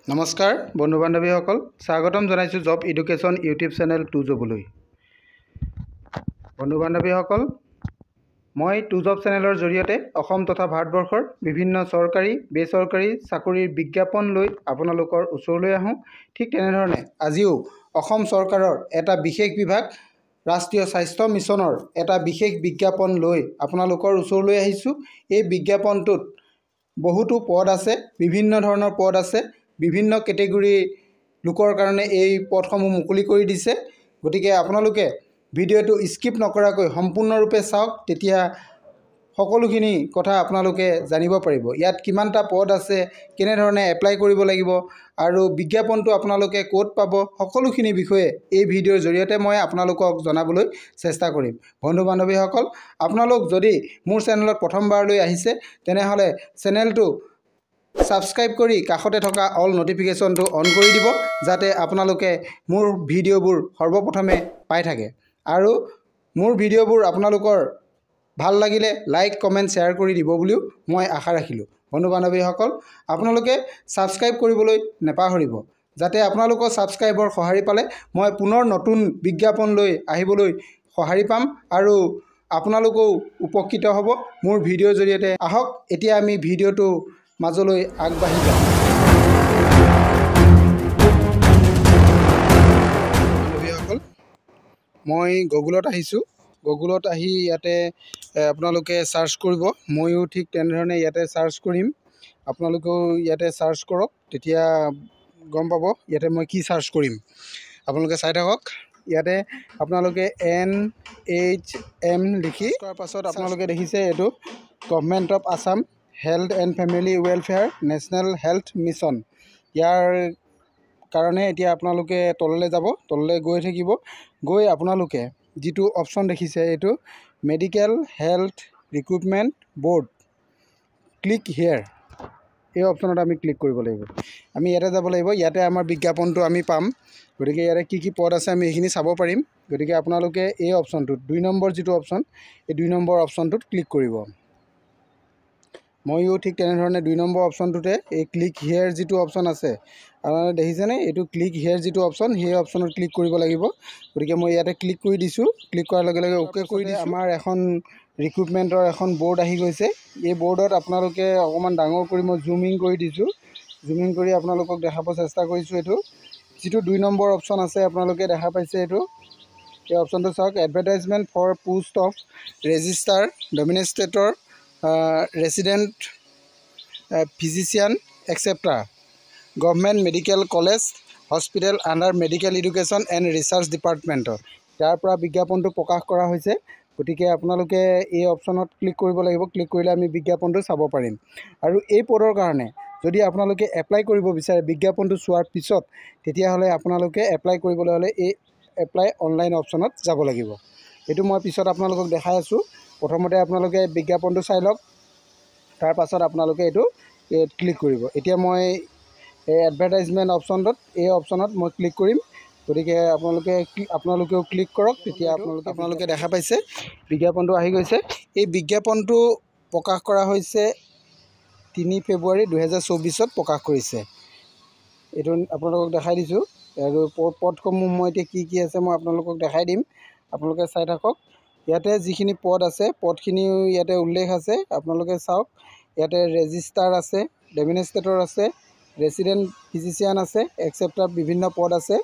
নমস্কাৰ বন্ধু বান্ধৱীসকল, স্বাগতম জনাইছোঁ job education YouTube channel to জবলৈ। বন্ধু বান্ধৱীসকল, মই টু জব চেনেলৰ জৰিয়তে অসম তথা ভাৰতবৰ্ষৰ বিভিন্ন চৰকাৰী বেচৰকাৰী চাকৰিৰ বিজ্ঞাপন লৈ আপোনালোকৰ ওচৰলৈ আহোঁ। ঠিক তেনেধৰণে আজিও অসম চৰকাৰৰ এটা বিশেষ বিভাগ ৰাষ্ট্ৰীয় স্বাস্থ্য মিছনৰ এটা বিশেষ বিজ্ঞাপন লৈ আপোনালোকৰ ওচৰলৈ আহিছোঁ। এই বিজ্ঞাপনটোত বহুতো পদ আছে, বিভিন্ন ধৰণৰ পদ আছে, বিভিন্ন কেটেগৰীৰ লোকৰ কাৰণে এই পদসমূহ মুকলি কৰি দিছে। গতিকে আপোনালোকে ভিডিঅ'টো স্কিপ নকৰাকৈ সম্পূৰ্ণৰূপে চাওক, তেতিয়া সকলোখিনি কথা আপোনালোকে জানিব পাৰিব। ইয়াত কিমানটা পদ আছে, কেনেধৰণে এপ্লাই কৰিব লাগিব আৰু বিজ্ঞাপনটো আপোনালোকে ক'ত পাব, সকলোখিনি বিষয়ে এই ভিডিঅ'ৰ জৰিয়তে মই আপোনালোকক জনাবলৈ চেষ্টা কৰিম। বন্ধু বান্ধৱীসকল, আপোনালোক যদি মোৰ চেনেলত প্ৰথমবাৰলৈ আহিছে তেনেহ'লে চেনেলটো ছাবস্ক্ৰাইব কৰি কাষতে থকা অল নটিফিকেশ্যনটো অন কৰি দিব, যাতে আপোনালোকে মোৰ ভিডিঅ'বোৰ সৰ্বপ্ৰথমে পাই থাকে। আৰু মোৰ ভিডিঅ'বোৰ আপোনালোকৰ ভাল লাগিলে লাইক কমেণ্ট শ্বেয়াৰ কৰি দিব বুলিও মই আশা ৰাখিলোঁ। বন্ধু বান্ধৱীসকল, আপোনালোকে ছাবস্ক্ৰাইব কৰিবলৈ নেপাহৰিব, যাতে আপোনালোকৰ ছাবস্ক্ৰাইবৰ সঁহাৰি পালে মই পুনৰ নতুন বিজ্ঞাপন লৈ আহিবলৈ সঁহাৰি পাম আৰু আপোনালোকেও উপকৃত হ'ব মোৰ ভিডিঅ'ৰ জৰিয়তে। আহক এতিয়া আমি ভিডিঅ'টো মাজলৈ আগবাঢ়ি যাওঁ। বান্ধৱীসকল, মই গুগলত আহিছোঁ। গুগলত আহি ইয়াতে আপোনালোকে ছাৰ্চ কৰিব, ময়ো ঠিক তেনেধৰণে ইয়াতে ছাৰ্চ কৰিম। আপোনালোকেও ইয়াতে ছাৰ্চ কৰক, তেতিয়া গম পাব ইয়াতে মই কি ছাৰ্চ কৰিম। আপোনালোকে চাই থাকক। ইয়াতে আপোনালোকে NHM লিখি কৰাৰ পাছত আপোনালোকে দেখিছে এইটো government of Assam health and family welfare national health mission. ইয়াৰ কাৰণে এতিয়া আপোনালোকে তললৈ যাব, তললৈ গৈ থাকিব। গৈ আপোনালোকে যিটো অপশ্যন দেখিছে এইটো medical health recruitment board, click here, এই অপশ্যনত আমি ক্লিক কৰিব লাগিব। আমি ইয়াতে যাব লাগিব, ইয়াতে আমাৰ বিজ্ঞাপনটো আমি পাম। গতিকে ইয়াতে কি কি পদ আছে আমি এইখিনি চাব পাৰিম। গতিকে আপোনালোকে এই অপশ্যনটোত 2 নম্বৰ যিটো অপশ্যন, এই 2 নম্বৰ অপশ্যনটোত ক্লিক কৰিব। ময়ো ঠিক তেনেধৰণে 2 নম্বৰ অপশ্যনটোতে এই ক্লিক হিয়াৰ যিটো অপশ্যন আছে, আপোনালোকে দেখিছেনে, এইটো ক্লিক হিয়াৰ যিটো অপশ্যন, সেই অপশ্যনত ক্লিক কৰিব লাগিব। গতিকে মই ইয়াতে ক্লিক কৰি দিছোঁ। ক্লিক কৰাৰ লগে লগে অ'কে কৰি দিছোঁ। আমাৰ এখন ৰিক্ৰুটমেণ্টৰ এখন ব'ৰ্ড আহি গৈছে। এই ব'ৰ্ডত আপোনালোকে অকণমান ডাঙৰ কৰি মই জুমিং কৰি দিছোঁ। জুমিং কৰি আপোনালোকক দেখাব চেষ্টা কৰিছোঁ। এইটো যিটো 2 নম্বৰ অপশ্যন আছে আপোনালোকে দেখা পাইছে, এইটো এই অপশ্যনটো চাওক। Advertisement for post of registrar administrator resident physician extra government medical college hospital under medical education and research ডিপাৰ্টমেণ্টৰ, ইয়াৰ পৰা বিজ্ঞাপনটো প্ৰকাশ কৰা হৈছে। গতিকে আপোনালোকে এই অপশ্যনত ক্লিক কৰিব লাগিব। ক্লিক কৰিলে আমি বিজ্ঞাপনটো চাব পাৰিম। আৰু এই পদৰ কাৰণে যদি আপোনালোকে এপ্লাই কৰিব বিচাৰে বিজ্ঞাপনটো চোৱাৰ পিছত, তেতিয়াহ'লে আপোনালোকে এপ্লাই কৰিবলৈ হ'লে এই এপ্লাই অনলাইন অপশ্যনত যাব লাগিব। এইটো মই পিছত আপোনালোকক দেখাই আছোঁ। প্ৰথমতে আপোনালোকে বিজ্ঞাপনটো চাই লওক, তাৰ পাছত আপোনালোকে এইটো ক্লিক কৰিব। এতিয়া মই এই এডভাৰটাইজমেণ্ট অপশ্যনটোত, এই অপশ্যনত মই ক্লিক কৰিম। গতিকে আপোনালোকেও ক্লিক কৰক, তেতিয়া আপোনালোকে দেখা পাইছে বিজ্ঞাপনটো আহি গৈছে। এই বিজ্ঞাপনটো প্ৰকাশ কৰা হৈছে 3 ফেব্ৰুৱাৰী 2024 প্ৰকাশ কৰিছে। এইটো আপোনালোকক দেখাই দিছোঁ। আৰু পদসমূহ মই এতিয়া কি কি আছে মই আপোনালোকক দেখাই দিম, আপোনালোকে চাই থাকক। ইয়াতে যিখিনি পদ আছে পদখিনিও ইয়াতে উল্লেখ আছে, আপোনালোকে চাওক। ইয়াতে ৰেজিষ্টাৰ আছে, ডেমিনিষ্ট্ৰেটৰ আছে, ৰেচিডেণ্ট ফিজিচিয়ান আছে, এক্সেপ্ট্ৰা বিভিন্ন পদ আছে।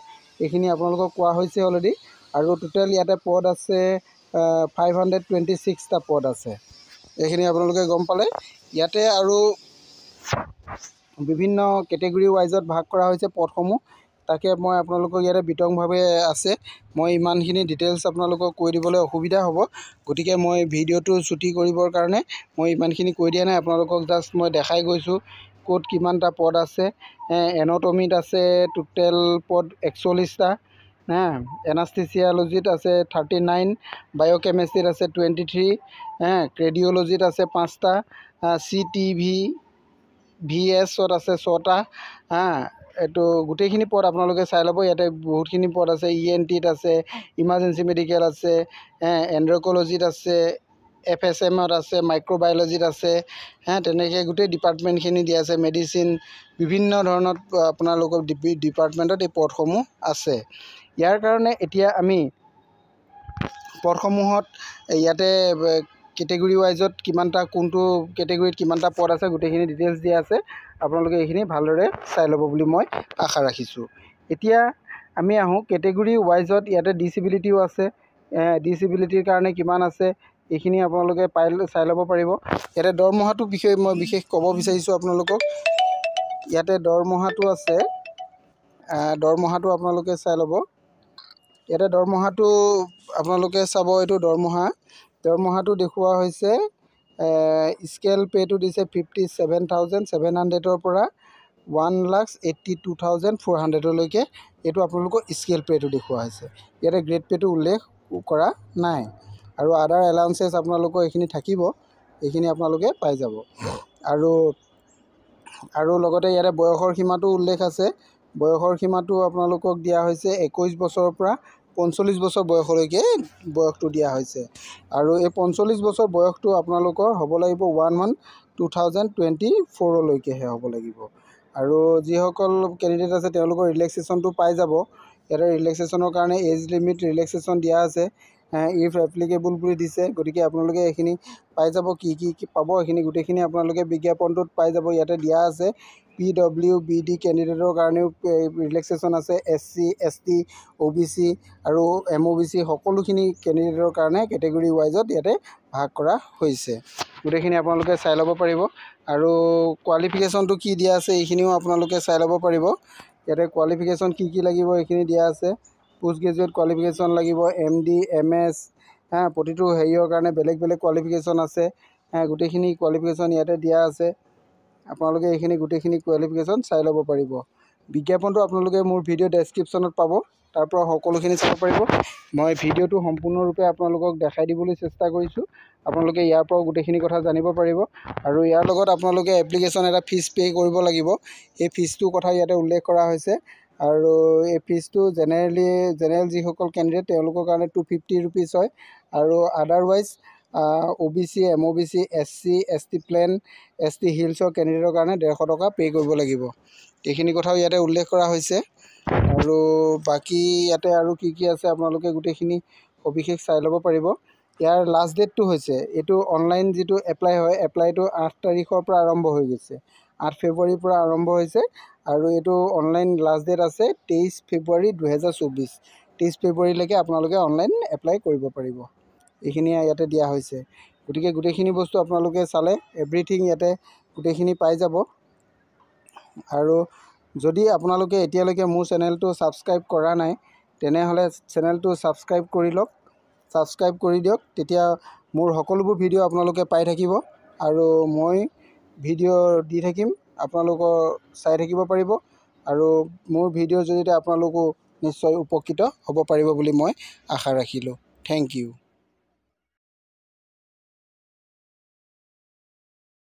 এইখিনি আপোনালোকক কোৱা হৈছে অলৰেডি। আৰু টোটেল ইয়াতে পদ আছে 526টা পদ আছে। এইখিনি আপোনালোকে গম পালে। ইয়াতে আৰু বিভিন্ন কেটেগৰী ৱাইজত ভাগ কৰা হৈছে পদসমূহ, তাকে মই আপোনালোকক ইয়াতে বিতংভাৱে আছে। মই ইমানখিনি ডিটেইলছ আপোনালোকক কৈ দিবলৈ অসুবিধা হ'ব। গতিকে মই ভিডিঅ'টো ছুটি কৰিবৰ কাৰণে মই ইমানখিনি কৈ দিয়া নাই। আপোনালোকক জাষ্ট মই দেখাই গৈছোঁ ক'ত কিমানটা পদ আছে। এনটমিত আছে টোটেল পদ 41টা, এনাস্থেচিয়ালজিত আছে 39, বায়'কেমেষ্ট্ৰিত আছে 23, ৰেডিঅ'লজিত আছে 5টা, CTVSত আছে 6টা। এইটো গোটেইখিনি পদ আপোনালোকে চাই ল'ব। ইয়াতে বহুতখিনি পদ আছে। ENTত আছে, ইমাৰ্জেঞ্চি মেডিকেল আছে, এণ্ড্ৰকলজিত আছে, FSMত আছে, মাইক্ৰ'বায়'লজিত আছে, তেনেকৈ গোটেই ডিপাৰ্টমেণ্টখিনি দিয়া আছে, মেডিচিন বিভিন্ন ধৰণৰ আপোনালোকৰ ডিপাৰ্টমেণ্টত এই পদসমূহ আছে। ইয়াৰ কাৰণে এতিয়া আমি পদসমূহত ইয়াতে কেটেগৰী ৱাইজত কিমানটা কোনটো কেটেগৰীত কিমানটা পদ আছে গোটেইখিনি ডিটেইলছ দিয়া আছে। আপোনালোকে এইখিনি ভালদৰে চাই ল'ব বুলি মই আশা ৰাখিছোঁ। এতিয়া আমি আহোঁ কেটেগৰী ৱাইজত। ইয়াতে ডিচেবিলিটিও আছে, ডিচেবিলিটিৰ কাৰণে কিমান আছে এইখিনি আপোনালোকে চাই ল'ব পাৰিব। ইয়াতে দৰমহাটোৰ বিষয়ে মই বিশেষ ক'ব বিচাৰিছোঁ আপোনালোকক। ইয়াতে দৰমহাটো আছে, দৰমহাটো আপোনালোকে চাই ল'ব। ইয়াতে দৰমহাটো আপোনালোকে চাব, এইটো দৰমহাটো দেখুওৱা হৈছে। স্কেল পে'টো দিছে 57,700ৰ পৰা 1,82,400লৈকে। এইটো আপোনালোকৰ স্কেল পে'টো দেখুওৱা হৈছে। ইয়াতে গ্ৰেড পে'টো উল্লেখ কৰা নাই। আৰু আদাৰ এলাউন্সেছ আপোনালোকৰ এইখিনি থাকিব, এইখিনি আপোনালোকে পাই যাব। আৰু লগতে ইয়াতে বয়সৰ সীমাটো উল্লেখ আছে। বয়সৰ সীমাটো আপোনালোকক দিয়া হৈছে 21 বছৰৰ পৰা 45 বছৰ বয়সলৈকে বয়সটো দিয়া হৈছে। আৰু এই 45 বছৰ বয়সটো আপোনালোকৰ হ'ব লাগিব 1/1/2024লৈকেহে হ'ব লাগিব। আৰু যিসকল কেণ্ডিডেট আছে তেওঁলোকৰ ৰিলেক্সেশ্যনটো পাই যাব। ইয়াতে ৰিলেক্সেশ্যনৰ কাৰণে এজ লিমিট ৰিলেক্সেশ্যন দিয়া আছে, ইফ এপ্লিকেবল বুলি দিছে। গতিকে আপোনালোকে এইখিনি পাই যাব। কি পাব এইখিনি গোটেইখিনি আপোনালোকে বিজ্ঞাপনটোত পাই যাব। ইয়াতে দিয়া আছে PWBD কেণ্ডিডেটৰ কাৰণেও ৰিলেক্সেশ্যন আছে, SC ST OBC আৰু MOBC সকলোখিনি কেণ্ডিডেটৰ কাৰণে কেটেগৰী ৱাইজত ইয়াতে ভাগ কৰা হৈছে। গোটেইখিনি আপোনালোকে চাই ল'ব পাৰিব। আৰু কোৱালিফিকেশ্যনটো কি দিয়া আছে এইখিনিও আপোনালোকে চাই ল'ব পাৰিব। ইয়াতে কোৱালিফিকেশ্যন কি লাগিব এইখিনি দিয়া আছে। পোষ্ট গ্ৰেজুৱেট কোৱালিফিকেশ্যন লাগিব, MD MS, প্ৰতিটো হেৰিয়ৰ কাৰণে বেলেগ বেলেগ কোৱালিফিকেশ্যন আছে। গোটেইখিনি কোৱালিফিকেশ্যন ইয়াতে দিয়া আছে। আপোনালোকে এইখিনি গোটেইখিনি কোৱালিফিকেশ্যন চাই ল'ব পাৰিব। বিজ্ঞাপনটো আপোনালোকে মোৰ ভিডিঅ' ডেছক্ৰিপশ্যনত পাব, তাৰ পৰা সকলোখিনি চাব পাৰিব। মই ভিডিঅ'টো সম্পূৰ্ণৰূপে আপোনালোকক দেখাই দিবলৈ চেষ্টা কৰিছোঁ। আপোনালোকে ইয়াৰ পৰাও গোটেইখিনি কথা জানিব পাৰিব। আৰু ইয়াৰ লগত আপোনালোকে এপ্লিকেশ্যন এটা ফিজ পে' কৰিব লাগিব। এই ফিজটোৰ কথা ইয়াতে উল্লেখ কৰা হৈছে। আৰু এই ফিজটো জেনেৰেল যিসকল কেণ্ডিডেট তেওঁলোকৰ কাৰণে 250 ৰুপিজ হয়। আৰু otherwise OBC MOBC SC ST plain ST হিলছৰ কেণ্ডিডেটৰ কাৰণে 150 টকা পে' কৰিব লাগিব। এইখিনি কথাও ইয়াতে উল্লেখ কৰা হৈছে। আৰু বাকী ইয়াতে আৰু কি আছে আপোনালোকে গোটেইখিনি সবিশেষ চাই ল'ব পাৰিব। ইয়াৰ লাষ্ট ডেটটো হৈছে, এইটো অনলাইন যিটো এপ্লাই হয়, এপ্লাইটো 8 তাৰিখৰ পৰা আৰম্ভ হৈ গৈছে। 8 ফেব্ৰুৱাৰীৰ পৰা আৰম্ভ হৈছে। আৰু এইটো অনলাইন লাষ্ট ডেট আছে 23 ফেব্ৰুৱাৰী 2024। 23 ফেব্ৰুৱাৰীলৈকে আপোনালোকে অনলাইন এপ্লাই কৰিব পাৰিব। এইখিনি ইয়াতে দিয়া হৈছে। গতিকে গোটেইখিনি বস্তু আপোনালোকে চালে এভৰিথিং ইয়াতে গোটেইখিনি পাই যাব। আৰু যদি আপোনালোকে এতিয়ালৈকে মোৰ চেনেলটো ছাবস্ক্ৰাইব কৰা নাই তেনেহ'লে চেনেলটো ছাবস্ক্ৰাইব কৰি লওক, ছাবস্ক্ৰাইব কৰি দিয়ক। তেতিয়া মোৰ সকলোবোৰ ভিডিঅ' আপোনালোকে পাই থাকিব। আৰু মই ভিডিঅ' দি থাকিম, আপোনালোকৰ চাই থাকিব পাৰিব। আৰু মোৰ ভিডিঅ'ৰ জৰিয়তে আপোনালোকো নিশ্চয় উপকৃত হ'ব পাৰিব বুলি মই আশা ৰাখিলোঁ। Thank U.